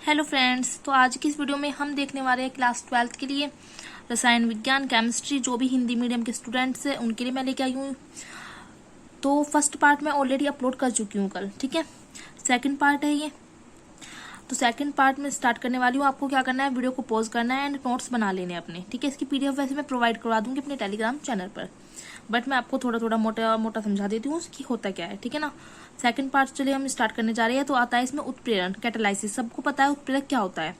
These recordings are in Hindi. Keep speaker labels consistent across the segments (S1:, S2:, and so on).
S1: हेलो फ्रेंड्स, तो आज की इस वीडियो में हम देखने वाले हैं क्लास 12th के लिए रसायन विज्ञान केमिस्ट्री, जो भी हिंदी मीडियम के स्टूडेंट्स हैं उनके लिए मैं लेके आई हूँ। तो फर्स्ट पार्ट मैं ऑलरेडी अपलोड कर चुकी हूँ कल, ठीक है। सेकंड पार्ट है ये। तो सेकंड पार्ट में स्टार्ट करने वाली हूँ। आपको क्या करना है, वीडियो को पॉज करना है एंड नोट्स बना लेने अपने, ठीक है। इसकी पीडीएफ वैसे मैं प्रोवाइड करवा दूंगी अपने टेलीग्राम चैनल पर, बट मैं आपको थोड़ा थोड़ा मोटा मोटा समझा देती हूँ कि होता क्या है, ठीक है ना। सेकंड पार्ट चलिए हम स्टार्ट करने जा रहे हैं। तो आता है इसमें उत्प्रेरण, कैटालाइसिस। सबको पता है उत्प्रेरक क्या होता है।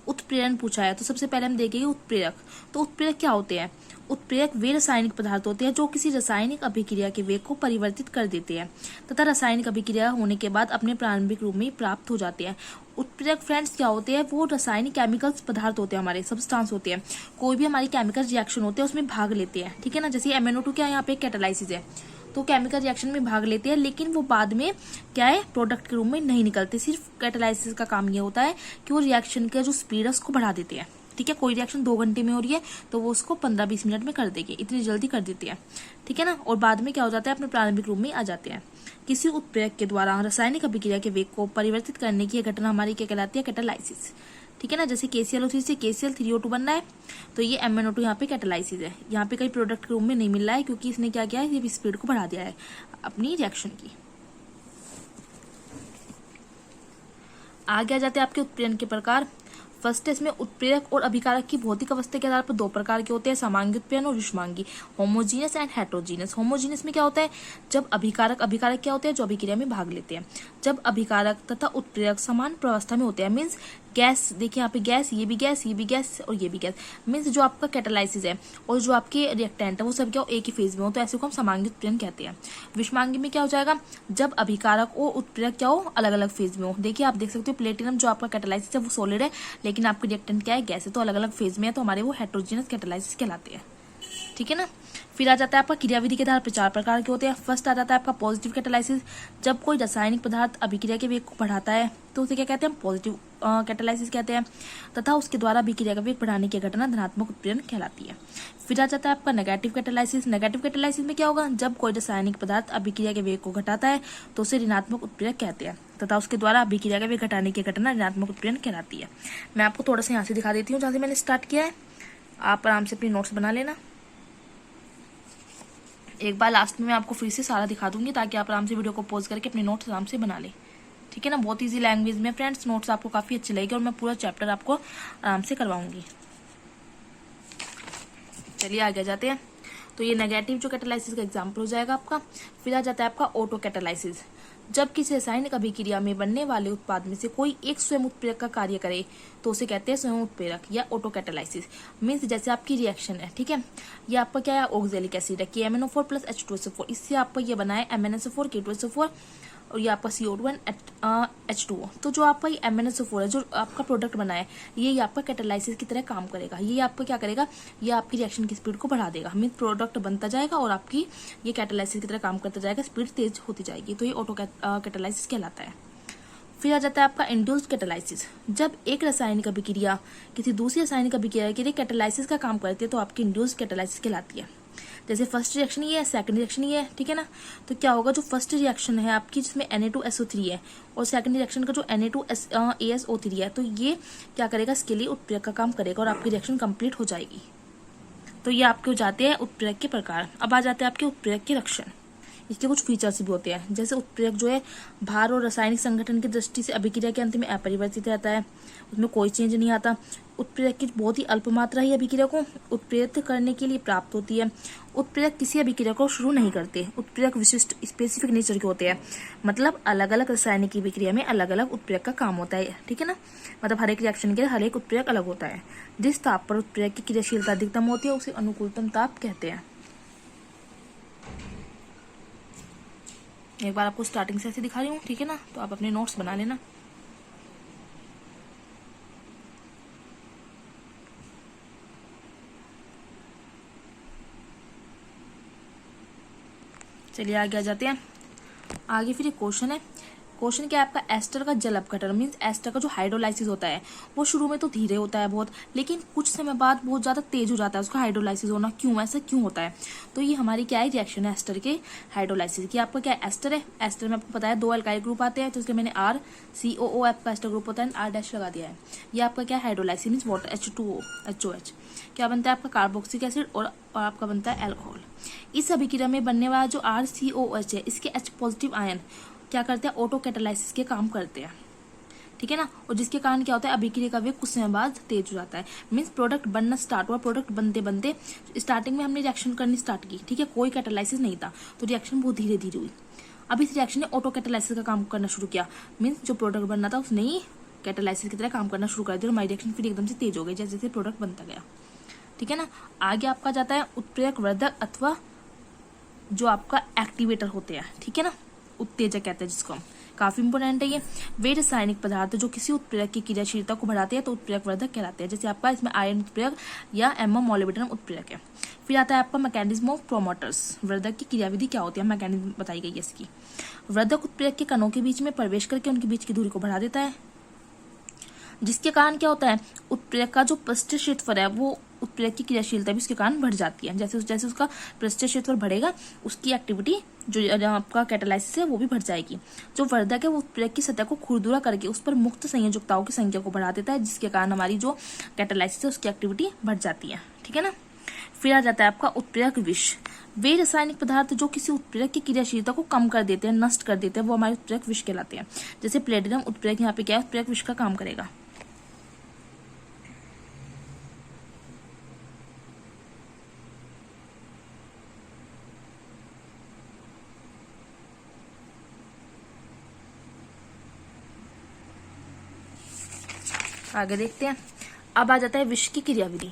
S1: उत्प्रेरण पूछा है तो सबसे पहले हम देखेंगे उत्प्रेरक। तो उत्प्रेरक क्या होते हैं। उत्प्रेरक वे रासायनिक पदार्थ होते हैं जो किसी रासायनिक अभिक्रिया के वेग को परिवर्तित कर देते हैं तथा रासायनिक अभिक्रिया होने के बाद अपने प्रारंभिक रूप में प्राप्त हो जाते हैं। उत्प्रेरक फ्रेंड्स क्या होते हैं, वो रासायनिक केमिकल्स पदार्थ होते हैं, हमारे सब्सटेंस होते हैं। कोई भी हमारी केमिकल रिएक्शन होते हैं उसमें भाग लेते हैं, ठीक है ना। जैसे MnO2 क्या है, यहाँ पे कैटालाइसिस है, तो केमिकल रिएक्शन में भाग लेते हैं, लेकिन वो बाद में क्या है, प्रोडक्ट के रूप में नहीं निकलते। सिर्फ कैटालाइसिस का काम ये होता है कि वो रिएक्शन का जो स्पीड है उसको बढ़ा देते हैं, ठीक है। कोई रिएक्शन 2 घंटे में हो रही है तो वो उसको 15-20 मिनट में कर देंगे, इतनी जल्दी कर देते हैं, ठीक है ना। और बाद में क्या हो जाता है, अपने प्रारंभिक रूप में आ जाते हैं। किसी उत्प्रेरक के द्वारा रासायनिक अभिक्रिया के वेग को परिवर्तित करने की घटना हमारी क्या कहलाती है, कैटालाइसिस, ठीक है ना। जैसे KClO3 से KCl3O2 बनना है तो ये MnO2 यहाँ पे कैटालाइसिस है। यहाँ पे कई प्रोडक्ट के रूप में नहीं मिल रहा है क्योंकि इसने क्या किया है, ये स्पीड को बढ़ा दिया है अपनी रिएक्शन की। आगे आ जाते हैं आपके उत्प्रेरण के प्रकार। फर्स्ट है इसमें उत्प्रेरक और अभिकारक की भौतिक अवस्था के आधार पर 2 प्रकार के होते हैं, समांगी उत्प्रेरण और विषमांगी, होमोजीनियस एंड हेटेरोजीनियस। होमोजीनियस में क्या होता है, जब अभिकारक क्या होते हैं, जो अभिक्रिया में भाग लेते हैं। जब अभिकारक तथा उत्प्रेरक समान प्रावस्था में होते हैं, मीन्स गैस, देखिए यहाँ पे गैस, ये भी गैस, ये भी गैस और ये भी गैस, मीन्स जो आपका कैटालाइसिस है और जो आपके रिएक्टेंट है वो सब क्या एक ही फेज में हो, तो ऐसे को हम समांगी उत्प्रेरण कहते हैं। विषमांगी में क्या हो जाएगा, जब अभिकारक और उत्प्रेरक क्या हो, अलग अलग फेज में हो। देखिए आप देख सकते हो प्लेटिनम जो आपका कैटालाइसिस है वो सॉलिड है, लेकिन आपके रिएक्टेंट क्या है, गैस है, तो अलग अलग फेज में है, तो हमारे वो हेटेरोजीनियस कैटालाइसिस कहलाते हैं, ठीक है ना। फिर आ जाता है आपका क्रियाविधि के आधार पर 4 प्रकार के होते हैं। फर्स्ट आ जाता है आपका पॉजिटिव कैटालाइसिस। जब कोई रासायनिक पदार्थ अभिक्रिया के वेग को बढ़ाता है तो उसे क्या कहते हैं, पॉजिटिव कैटालाइसिस कहते हैं, तथा उसके द्वारा अभिक्रिया का वेग बढ़ाने की घटना धनात्मक उत्प्रेरण कहलाती है। फिर आ जाता है आपका नेगेटिव कैटालाइसिस। नेगेटिव कैटालाइसिस में क्या होगा, जब कोई रासायनिक पदार्थ अभिक्रिया के वेग को घटाता है तो उसे ऋणात्मक उत्प्रेरक कहते हैं, तथा उसके द्वारा अभिक्रिया का वेग घटाने की घटना ऋणात्मक उत्प्रेरण कहलाती है। मैं आपको थोड़ा सा यहाँ से दिखा देती हूँ जहाँ से मैंने स्टार्ट किया है, आप आराम से अपनी नोट्स बना लेना। एक बार लास्ट में मैं आपको फिर से सारा दिखा दूंगी ताकि आप आराम से वीडियो को पॉज करके अपने नोट्स आराम से बना ले, ठीक है ना। बहुत इजी लैंग्वेज में फ्रेंड्स नोट्स आपको काफी अच्छे लगेंगे और मैं पूरा चैप्टर आपको आराम से करवाऊंगी। चलिए आगे जाते हैं। तो ये नेगेटिव जो कैटालाइसिस का एग्जाम्पल हो जाएगा आपका। फिर आ जाता है आपका ऑटो कैटालाइसिस। जब किसी रासायनिक अभिक्रिया में बनने वाले उत्पाद में से कोई एक स्वयं उत्प्रेरक का कार्य करे तो उसे कहते हैं स्वयं उत्प्रेरक या ऑटो कैटालाइसिस। मीन्स जैसे आपकी रिएक्शन है, ठीक है, ये आपका क्या है, ऑक्जेलिक एसिड है, KMnO4 + H2SO4, इससे आपका ये बना है MnSO4 K2SO4 और ये आपका CO2 H2O। तो जो आपका ये MnSO4 है, जो आपका प्रोडक्ट बना है, ये आपका कैटालाइसिस की तरह काम करेगा। ये आपका क्या करेगा, ये आपकी रिएक्शन की स्पीड को बढ़ा देगा, मीन प्रोडक्ट बनता जाएगा और आपकी ये कैटालाइसिस की तरह काम करता जाएगा, स्पीड तेज होती जाएगी, तो ये ऑटो कैटालाइसिस कहलाता है। फिर आ जाता है आपका इंड्यूस्ड कैटालाइसिस। जब एक रासायनिक अभिक्रिया किसी दूसरी रासायनिक अभिक्रिया के लिए कैटालाइसिस का काम करती है तो आपकी इंड्यूस्ड कैटालाइसिस कहलाती है। जैसे फर्स्ट रिएक्शन ये है, सेकंड रिएक्शन ये है, ठीक है ना। तो क्या होगा, जो फर्स्ट रिएक्शन है आपकी जिसमें Na2SO3 है और सेकंड रिएक्शन का जो Na2ASO3 है, तो ये क्या करेगा, इसके लिए उत्प्रेरक का काम करेगा और आपकी रिएक्शन कंप्लीट हो जाएगी। तो ये आपके हो जाते हैं उत्प्रेरक के प्रकार। अब आ जाते हैं आपके उत्प्रेरक के लक्षण। इसके कुछ फीचर्स भी होते हैं, जैसे उत्प्रेरक जो है भार और रासायनिक संगठन की दृष्टि से अभिक्रिया के अंत में अपरिवर्तित रहता है, उसमें कोई चेंज नहीं आता। उत्प्रेरक की बहुत ही अल्प मात्रा ही अभिक्रिया को उत्प्रेरित करने के लिए प्राप्त होती है। उत्प्रेरक किसी अभिक्रिया को शुरू नहीं करते। उत्प्रेरक विशिष्ट स्पेसिफिक नेचर के होते हैं, मतलब अलग अलग रासायनिक अभिक्रिया में अलग अलग उत्प्रेरक का काम होता है, ठीक है ना। मतलब हर एक रिएक्शन के लिए हर एक उत्प्रेरक अलग होता है। जिस ताप पर उत्प्रेरक की क्रियाशीलता अधिकतम होती है उसे अनुकूलतम ताप कहते हैं। एक बार आपको स्टार्टिंग से ऐसे दिखा रही हूँ, ठीक है ना, तो आप अपने नोट्स बना लेना। चलिए आगे आ जाते हैं। आगे फिर एक क्वेश्चन है, क्वेश्चन क्या है आपका, एस्टर का जल अपघटन मीन्स एस्टर का जो हाइड्रोलाइसिस होता है वो शुरू में तो धीरे होता है बहुत, लेकिन कुछ समय बाद बहुत ज्यादा तेज हो जाता है उसका हाइड्रोलाइसिस होना। क्यों, ऐसा क्यों होता है? तो ये हमारी क्या है, रिएक्शन है एस्टर के हाइड्रोलाइसिस की। आपका क्या एस्टर है, एस्टर में आपको पता है 2 अल्काइल ग्रुप आते हैं, तो इसके मैंने RCOO आपका एस्टर ग्रुप होता है, R- लगा दिया है। ये आपका क्या है, hydrolysis means water H2O HOH। क्या बनता है आपका, कार्बोक्सिलिक एसिड और आपका बनता है अल्कोहल। इस अभिक्रिया में बनने वाला जो RCOH है, इसके H पॉजिटिव आयन क्या करते हैं, ऑटो कैटालाइसिस के काम करते हैं, ठीक है ना। और जिसके कारण क्या होता है, अभिक्रिया का वेग कुछ समय बाद तेज हो जाता है। मीन्स प्रोडक्ट बनना स्टार्ट हुआ, प्रोडक्ट बनते बनते स्टार्टिंग में हमने रिएक्शन करनी स्टार्ट की, ठीक है, कोई कैटालाइसिस नहीं था, तो रिएक्शन बहुत धीरे धीरे हुई। अब इस रिएक्शन ने ऑटो कैटालाइसिस का काम करना शुरू किया, मीन्स जो प्रोडक्ट बनना था उसने ही कैटालाइसिस की तरह काम करना शुरू कर दिया, और हमारी रिएक्शन फिर एकदम से तेज हो गई जैसे जैसे प्रोडक्ट बनता गया, ठीक है ना। आगे आपका जाता है उत्प्रेरक वर्धक अथवा जो आपका एक्टिवेटर होते हैं, ठीक है ना, उत्तेजक कहते हैं जिसको हम, काफी इंपोर्टेंट है ये। वे रासायनिक पदार्थ जो किसी उत्प्रेरक की क्रियाशीलता को बढ़ाते हैं तो उत्प्रेरक वर्धक कहलाते हैं। जैसे आपका इसमें आयरन उत्प्रेरक या एम्मा मोलिब्डेनम उत्प्रेरक है। फिर आता है आपका मैकेनिज्म ऑफ प्रोमोटर्स, वर्धक की क्रियाविधि क्या होती है, मैकेनिज्म बताई गई है इसकी। वर्धक उत्प्रेरक के कणों के बीच में प्रवेश करके उनके बीच की दूरी को बढ़ा देता है, जिसके कारण क्या होता है, उत्प्रेरक का जो पृष्ठीय क्षेत्रफल है वो उत्प्रेरक की क्रियाशीलता भी उसके कारण बढ़ जाती है। जैसे जैसे उसका पृष्ठीय क्षेत्रफल बढ़ेगा उसकी एक्टिविटी जो आपका कैटालाइसिस है वो भी बढ़ जाएगी। जो वर्धक है वो उत्प्रेरक की सतह को खुरदुरा करके उस पर मुक्त संयोजकताओं की संख्या को बढ़ा देता है, जिसके कारण हमारी जो कैटालाइसिस है उसकी एक्टिविटी बढ़ जाती है, ठीक है ना। फिर आ जाता है आपका उत्प्रेरक विष। वे रासायनिक पदार्थ जो किसी उत्प्रेरक की क्रियाशीलता को कम कर देते हैं, नष्ट कर देते हैं, वो हमारे उत्प्रेरक विष कहलाते हैं। जैसे प्लेटिनम उत्प्रेरक यहाँ पे क्या है, उत्प्रेरक विष का काम करेगा। आगे देखते हैं। अब आ जाता है विष की क्रियाविधि।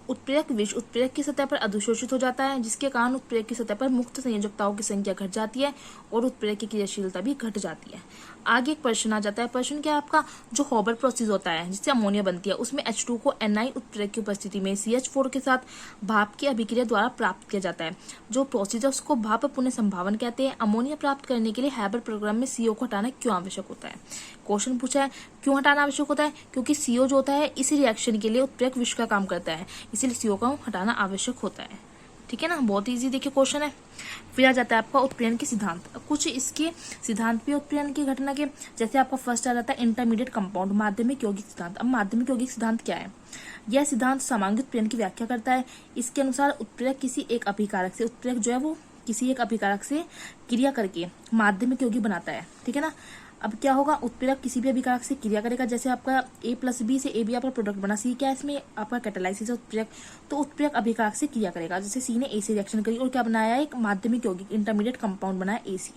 S1: उत्प्रेरक विष उत्प्रेरक की सतह पर अधिशोषित हो जाता है, जिसके कारण उत्प्रेरक की सतह पर मुक्त संयोजकताओं की संख्या घट जाती है और उत्प्रेरक की क्रियाशीलता भी घट जाती है। आगे एक प्रश्न आ जाता है। प्रश्न क्या है आपका, जो हॉबर प्रोसेस होता है जिससे अमोनिया बनती है, उसमें H2 को Ni उत्प्रेरक की उपस्थिति में CH4 के साथ भाप की अभिक्रिया द्वारा प्राप्त किया जाता है। जो प्रोसेस है उसको भाप पुनः संभावन कहते हैं। अमोनिया प्राप्त करने के लिए हैबर प्रोग्राम में CO को हटाना क्यों आवश्यक होता है? क्वेश्चन पूछा है क्यों हटाना आवश्यक होता है, क्योंकि CO जो होता है इस रिएक्शन के लिए उत्प्रेरक विष का काम करता है, इसीलिए CO को हटाना आवश्यक होता है, ठीक है ना। बहुत इजी देखिए क्वेश्चन है। फिर आ जाता है आपका उत्प्रेरण के सिद्धांत। कुछ इसके सिद्धांत भी उत्प्रेरण की घटना के, जैसे आपका फर्स्ट आ जाता है इंटरमीडिएट कंपाउंड, माध्यमिक यौगिक सिद्धांत। अब माध्यमिक यौगिक सिद्धांत क्या है? यह सिद्धांत समांगी उत्प्रेरण की व्याख्या करता है। इसके अनुसार उत्प्रेरक किसी एक अभिकारक से, उत्प्रेरक जो है वो किसी एक अभिकारक से क्रिया करके माध्यमिक यौगिक बनाता है, ठीक है ना। अब क्या होगा, उत्प्रेरक किसी भी अभिकारक से क्रिया करेगा, जैसे आपका A+B से AB आपका प्रोडक्ट बना, C क्या है इसमें आपका कैटालाइसिस है उत्प्रेरक, तो उत्प्रेरक अभिकारक से क्रिया करेगा। जैसे C ने A से रिएक्शन करी और क्या बनाया, एक माध्यमिक यौगिक इंटरमीडिएट कंपाउंड बनाया AC।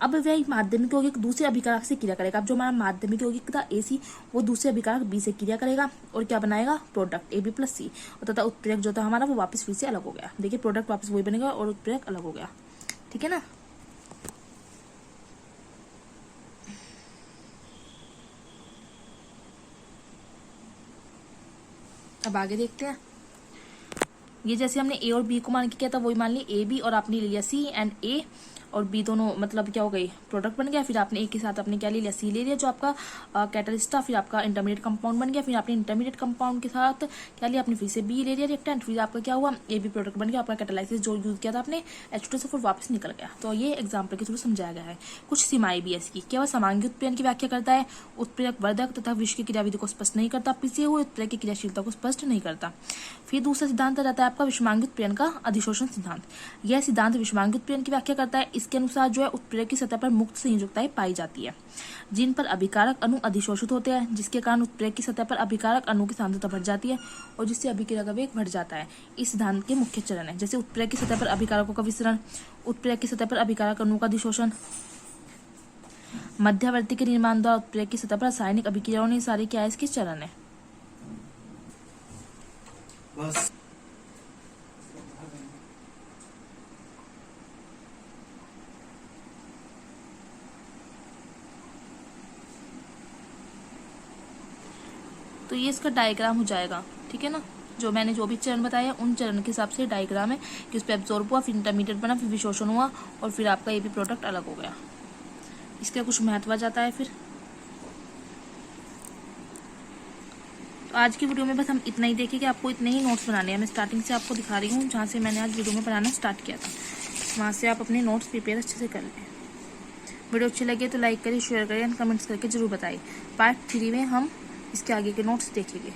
S1: अब वह माध्यमिक यौगिक दूसरे अभिकारक से क्रिया करेगा। अब जो हमारा माध्यमिक यौगिक था AC, वो दूसरे अभिकारक B से क्रिया करेगा और क्या बनाएगा, प्रोडक्ट AB+C, और तथा उत्प्रेरक जो था हमारा वो वापस फिर से अलग हो गया। देखिए प्रोडक्ट वापस वही बनेगा और उत्प्रेरक अलग हो गया, ठीक है ना। अब आगे देखते हैं। ये जैसे हमने A और B को मान के किया था, वही मान ली AB और आपने ले लिया C एंड A और B दोनों मतलब क्या हो गई, प्रोडक्ट बन गया। फिर आपने A के साथ आपने क्या ले लिया, C ले लिया जो आपका कैटलिस्ट था। फिर आपका इंटरमीडिएट कंपाउंड बन गया। फिर आपने इंटरमीडिएट कंपाउंड के साथ क्या लिया, आपने फिर से B ले लिया रिएक्टेंट। फिर आपका क्या हुआ, AB प्रोडक्ट बन गया। आपका कैटालाइसिस जो यूज किया था आपने H2 से फिर वापस निकल गया। तो ये एग्जाम्पल के थ्रू समझाया गया है। कुछ सीमाएं भी इसकी, क्या वह समांगी उत्प्रेरण की व्याख्या करता है, उत्प्रेरक वर्धक तथा विष की क्रियाविधि को स्पष्ट नहीं करता, पिसे हुए उत्प्रेरक की क्रियाशीलता को स्पष्ट नहीं करता। फिर दूसरा सिद्धांत रहता है आपका विषमांगी उत्प्रेरण का अधिशोषण सिद्धांत। यह सिद्धांत विषमांगी उत्प्रेरण की व्याख्या करता है। इसके अनुसार जो है उत्प्रेरक की सतह पर मुक्त संयोजकताएं पाई जाती है, जिन पर अभिकारक अणु अधिशोषित होते हैं, जिसके कारण उत्प्रेरक की सतह पर अभिकारक अणु की सांद्रता बढ़ जाती है और जिससे अभिक्रिया का वेग बढ़ जाता है। इस सिद्धांत के मुख्य चरण है, जैसे उत्प्रेरक की सतह पर अभिकारकों का विसरण, उत्प्रेरक की सतह पर अभिकारक अणु का अधिशोषण, मध्यवर्ती के निर्माण द्वारा उत्प्रेरक की सतह पर रासायनिक अभिक्रियाओं ने सारे क्या है इसके चरण है। बस तो ये इसका डायग्राम हो जाएगा, ठीक है ना। जो मैंने जो भी चरण बताया उन चरण के हिसाब से डायग्राम है कि उस पर एब्जॉर्ब हुआ, फिर इंटरमीडिएट बना, फिर विशोषण हुआ और फिर आपका ये भी प्रोडक्ट अलग हो गया। इसका कुछ महत्व आ जाता है। फिर तो आज की वीडियो में बस हम इतना ही देखें कि आपको इतने ही नोट्स बनाने हैं। मैं स्टार्टिंग से आपको दिखा रही हूँ, जहाँ से मैंने आज वीडियो में बनाना स्टार्ट किया था, वहाँ से आप अपने नोट्स प्रिपेयर अच्छे से कर लें। वीडियो अच्छी लगे तो लाइक करें, शेयर करें एंड कमेंट्स करके जरूर बताइए। पार्ट 3 में हम इसके आगे के नोट्स देखेंगे।